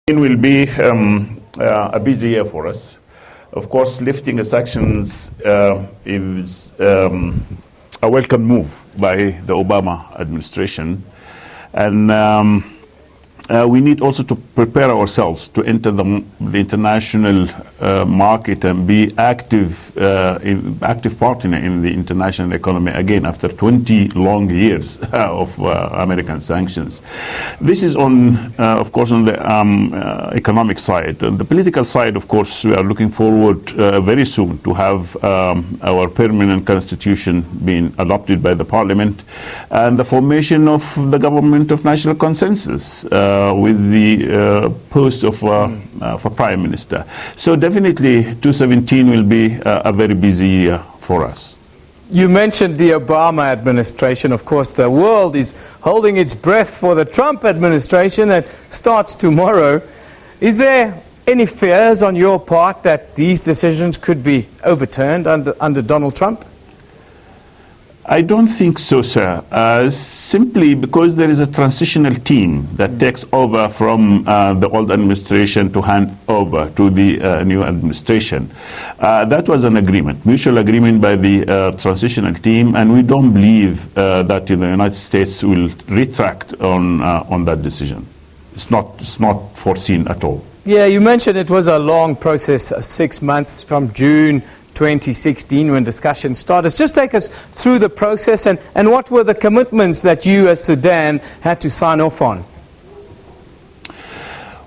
It will be a busy year for us. Of course, lifting the sanctions is a welcome move by the Obama administration. And we need also to prepare ourselves to enter the international market and be active partner in the international economy again after 20 long years of American sanctions. This is of course, on the economic side. On the political side, of course, we are looking forward very soon to have our permanent constitution being adopted by the parliament and the formation of the government of national consensus with the post of prime minister. So definitely 2017 will be a very busy year for us. You mentioned the Obama administration. Of course, the world is holding its breath for the Trump administration that starts tomorrow. Is there any fears on your part that these decisions could be overturned under Donald Trump? I don't think so, sir. Simply because there is a transitional team that takes over from the old administration to hand over to the new administration. That was an agreement, mutual agreement by the transitional team, and we don't believe that the United States will retract on that decision. It's not foreseen at all. Yeah, you mentioned it was a long process, 6 months from June 2016 when discussions started. Just take us through the process and what were the commitments that you as Sudan had to sign off on?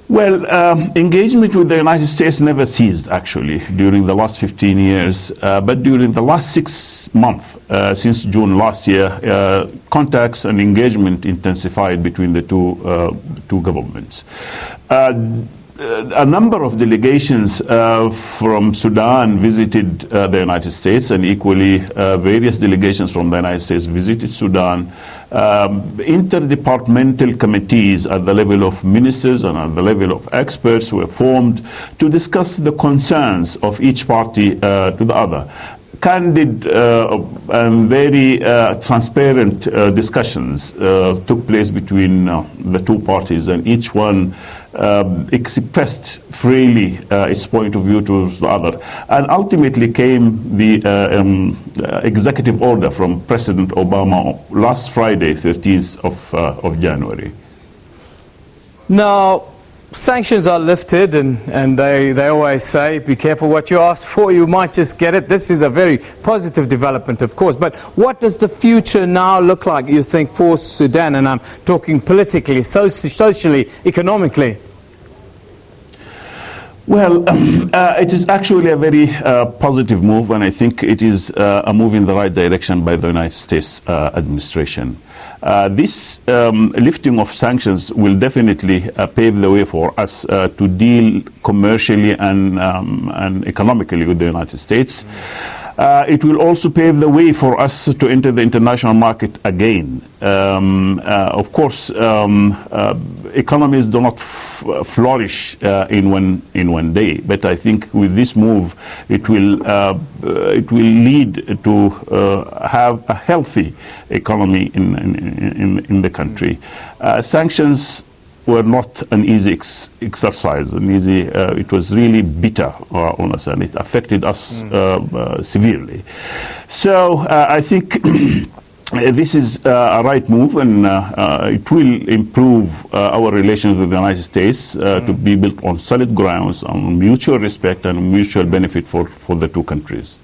Well, engagement with the United States never ceased, actually, during the last 15 years. But during the last 6 months, since June last year, contacts and engagement intensified between the two governments. A number of delegations from Sudan visited the United States, and equally various delegations from the United States visited Sudan. Interdepartmental committees at the level of ministers and at the level of experts were formed to discuss the concerns of each party to the other. Candid and very transparent discussions took place between the two parties, and each one expressed freely its point of view to the other. And ultimately came the executive order from President Obama last Friday, 13th of January. Now, sanctions are lifted, and they always say, be careful what you ask for, you might just get it. This is a very positive development, of course. But what does the future now look like, you think, for Sudan? And I'm talking politically, socially, economically. Well, it is actually a very positive move, and I think it is a move in the right direction by the United States administration. This lifting of sanctions will definitely pave the way for us to deal commercially and economically with the United States. It will also pave the way for us to enter the international market again. Of course, economies do not flourish in one day, but I think with this move, it will lead to have a healthy economy in the country. Sanctions were not an easy exercise, it was really bitter on us, and it affected us severely. So I think this is a right move, and it will improve our relations with the United States to be built on solid grounds, on mutual respect and mutual benefit for the two countries.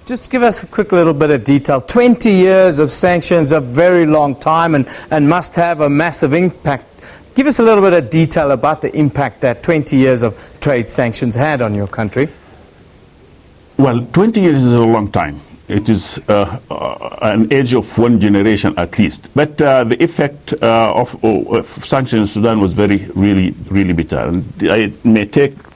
Just give us a quick little bit of detail. 20 years of sanctions, a very long time, and must have a massive impact. Give us a little bit of detail about the impact that 20 years of trade sanctions had on your country. Well, 20 years is a long time. It is an age of one generation at least. But the effect of sanctions in Sudan was really bitter. And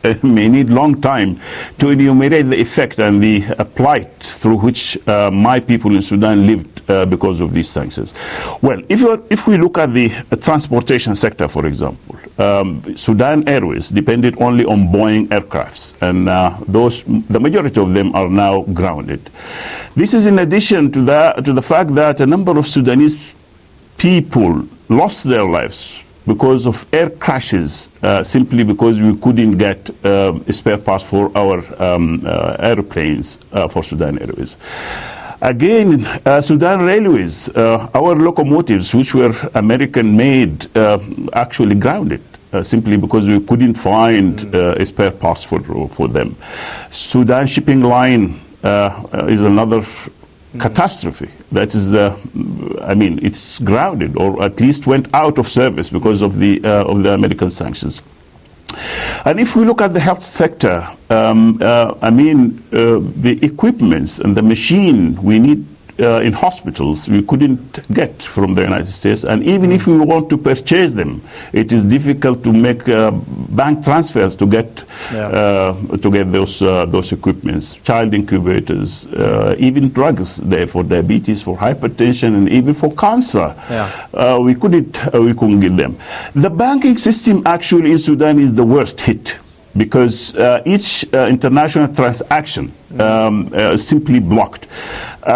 it may need long time to enumerate the effect and the plight through which my people in Sudan lived because of these sanctions. Well, if we look at the transportation sector, for example, Sudan Airways depended only on Boeing aircrafts, and the majority of them are now grounded. This is in addition to the fact that a number of Sudanese people lost their lives because of air crashes, simply because we couldn't get spare parts for our airplanes for Sudan Airways. Again, Sudan Railways, our locomotives, which were American-made, actually grounded. Simply because we couldn't find spare parts for them. Sudan Shipping Line is another catastrophe. That is, I mean, it's grounded, or at least went out of service because of the American sanctions. And if we look at the health sector, I mean, the equipments and the machine we need in hospitals, we couldn't get from the United States. And even if we want to purchase them, it is difficult to make bank transfers to get those equipments, child incubators, even drugs there for diabetes, for hypertension, and even for cancer. We couldn't get them. The banking system actually in Sudan is the worst hit, because each international transaction simply blocked.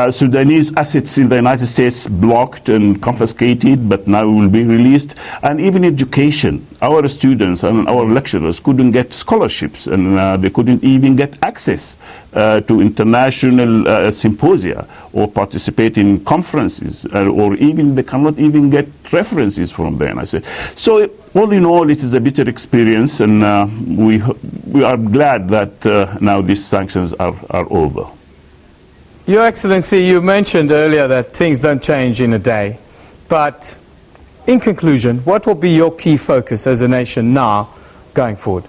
Sudanese assets in the United States blocked and confiscated, but now will be released. And even education, our students and our lecturers couldn't get scholarships, and they couldn't even get access to international symposia or participate in conferences, or even they cannot even get references from them. I say, so all in all, it is a bitter experience, and we are glad that now these sanctions are over. Your Excellency, you mentioned earlier that things don't change in a day, but in conclusion, what will be your key focus as a nation now going forward?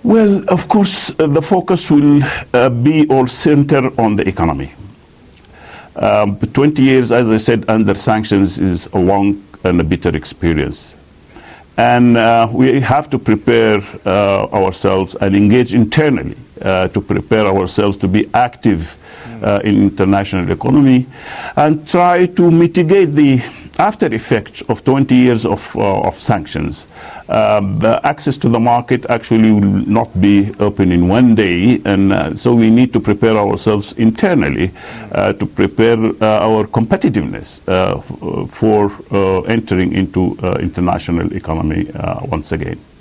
Well, of course, the focus will be all centered on the economy. 20 years, as I said, under sanctions is a long and a bitter experience. And we have to prepare ourselves and engage internally to prepare ourselves to be active in international economy and try to mitigate the after effects of 20 years of sanctions. The access to the market actually will not be open in one day, and so we need to prepare ourselves internally to prepare our competitiveness for entering into international economy once again.